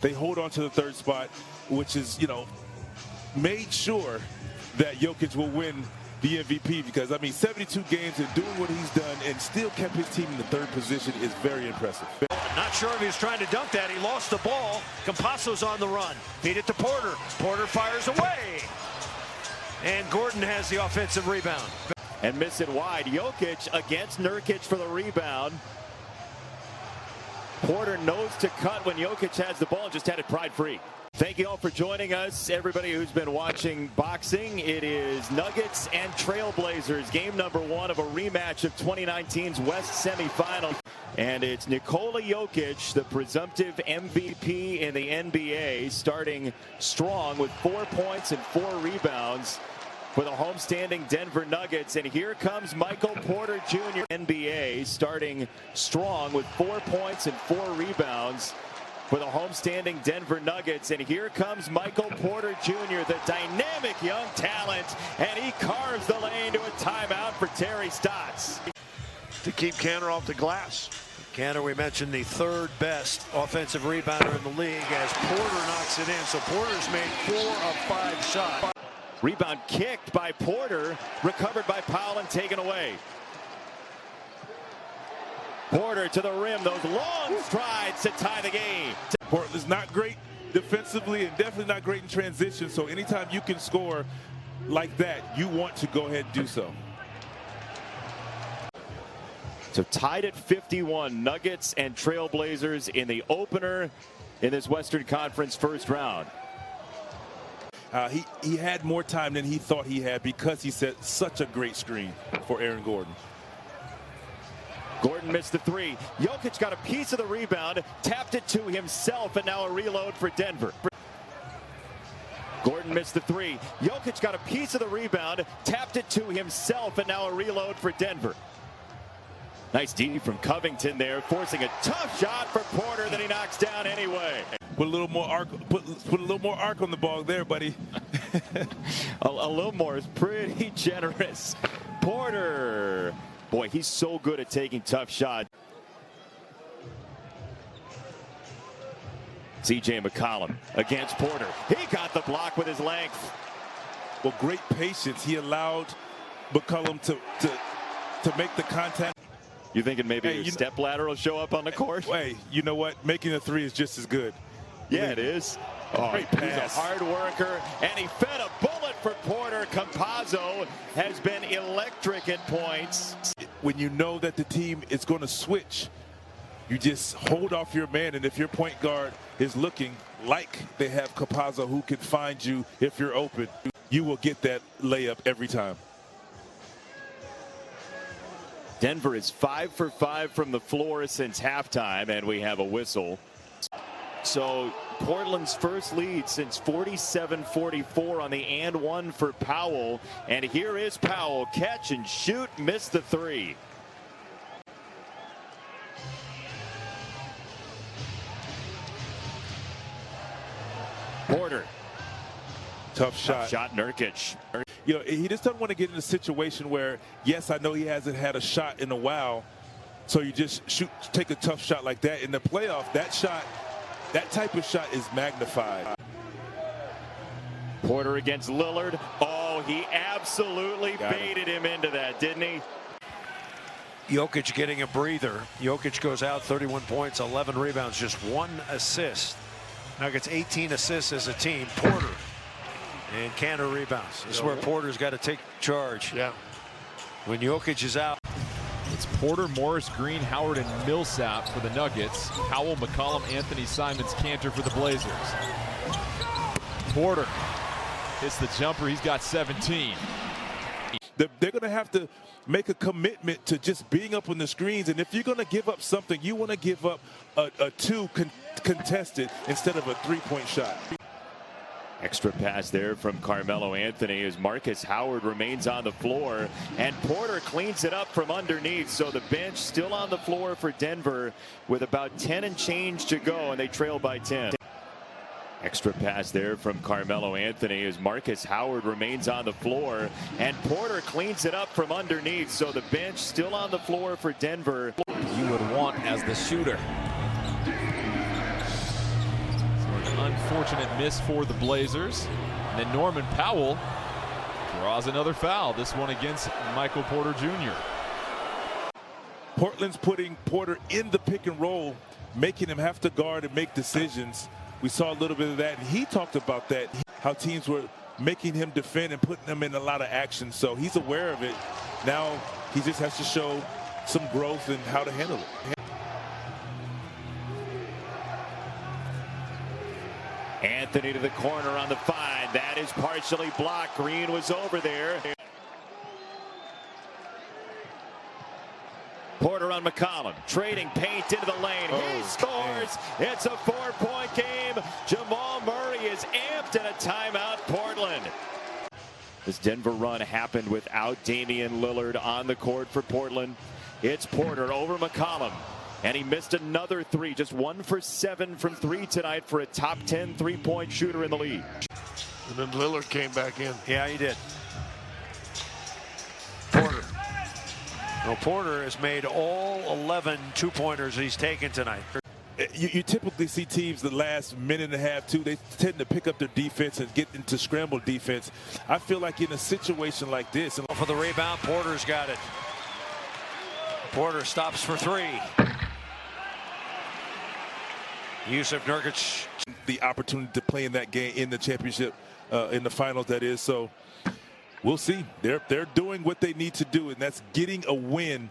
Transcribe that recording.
They hold on to the third spot, which is, made sure that Jokic will win the MVP because, 72 games and doing what he's done and still kept his team in the third position is very impressive. Not sure if he was trying to dunk that. He lost the ball. Campazzo's on the run. Feed it to Porter. Porter fires away. And Gordon has the offensive rebound. And miss it wide. Jokic against Nurkic for the rebound. Porter knows to cut when Jokic has the ball and just had it pride free. Thank you all for joining us. Everybody who's been watching boxing, it is Nuggets and Trailblazers, game number 1 of a rematch of 2019's West semifinal. And it's Nikola Jokic, the presumptive MVP in the NBA, starting strong with 4 points and 4 rebounds for the homestanding Denver Nuggets. And here comes Michael Porter Jr. NBA starting strong with 4 points and 4 rebounds for the homestanding Denver Nuggets. And here comes Michael Porter Jr., the dynamic young talent, and he carves the lane to a timeout for Terry Stotts. To keep Kanter off the glass. Kanter, we mentioned, the 3rd best offensive rebounder in the league as Porter knocks it in. So Porter's made 4 of 5 shots. Rebound kicked by Porter, recovered by Powell and taken away. Porter to the rim, those long strides to tie the game. Portland's not great defensively and definitely not great in transition, so anytime you can score like that, you want to go ahead and do so. So tied at 51, Nuggets and Trailblazers in the opener in this Western Conference first round. He had more time than he thought he had because he set such a great screen for Aaron Gordon. Gordon missed the 3. Jokic got a piece of the rebound, tapped it to himself, and now a reload for Denver. Gordon missed the 3. Jokic got a piece of the rebound, tapped it to himself, and now a reload for Denver. Nice D from Covington there, forcing a tough shot for Porter that he knocks down anyway. Put a little more arc. Put a little more arc on the ball there, buddy. a little more is pretty generous. Porter, boy, he's so good at taking tough shots. C.J. McCollum against Porter. He got the block with his length. Well, great patience. He allowed McCollum to make the contact. You thinking maybe a step ladder will show up on the court? Hey, you know what? Making a 3 is just as good. Yeah, it is. Oh, great pass. He's a hard worker, and he fed a bullet for Porter. Campazzo has been electric at points. When you know that the team is going to switch, you just hold off your man, and if your point guard is looking like they have Campazzo who can find you if you're open, you will get that layup every time. Denver is 5 for 5 from the floor since halftime, and we have a whistle. So Portland's first lead since 47-44 on the and 1 for Powell. And here is Powell, catch and shoot, missed the 3. Porter. Tough shot. Nurkic. He just doesn't want to get in a situation where, yes, I know he hasn't had a shot in a while, so you just take a tough shot like that. In the playoff, that type of shot is magnified. Porter against Lillard. Oh, he absolutely baited him into that, didn't he? Jokic getting a breather. Jokic goes out, 31 points, 11 rebounds, just 1 assist. Nuggets 18 assists as a team. Porter and Kanter rebounds. This is where Porter's got to take charge. Yeah. When Jokic is out. It's Porter, Morris, Green, Howard, and Millsap for the Nuggets. Powell, McCollum, Anthony Simons, Kanter for the Blazers. Porter hits the jumper. He's got 17. They're going to have to make a commitment to just being up on the screens. And if you're going to give up something, you want to give up a 2 contested instead of a 3-point shot. Extra pass there from Carmelo Anthony as Marcus Howard remains on the floor, and Porter cleans it up from underneath. So the bench still on the floor for Denver with about 10 and change to go, and they trail by 10. Extra pass there from Carmelo Anthony as Marcus Howard remains on the floor, and Porter cleans it up from underneath. So the bench still on the floor for Denver. You would want as the shooter. unfortunate miss for the Blazers. And then Norman Powell draws another foul, this one against Michael Porter Jr. Portland's putting Porter in the pick and roll, making him have to guard and make decisions. We saw a little bit of that, and he talked about that, how teams were making him defend and putting him in a lot of action. So he's aware of it. Now he just has to show some growth in how to handle it. Anthony to the corner on the find. That is partially blocked. Green was over there. Porter on McCollum, trading paint into the lane. He scores. Man. It's a 4-point game. Jamal Murray is amped in a timeout, Portland. This Denver run happened without Damian Lillard on the court for Portland. It's Porter over McCollum. And he missed another three, just 1 for 7 from 3 tonight for a top 10 3-point shooter in the league. And then Lillard came back in. Yeah, he did. Porter. Well, Porter has made all 11 two-pointers he's taken tonight. You typically see teams the last minute and a half, too, they tend to pick up their defense and get into scramble defense. I feel like in a situation like this. For the rebound, Porter's got it. Porter stops for 3. Yusuf Nurkic. The opportunity to play in that game, in the championship, in the finals, that is. So we'll see. They're doing what they need to do, and that's getting a win.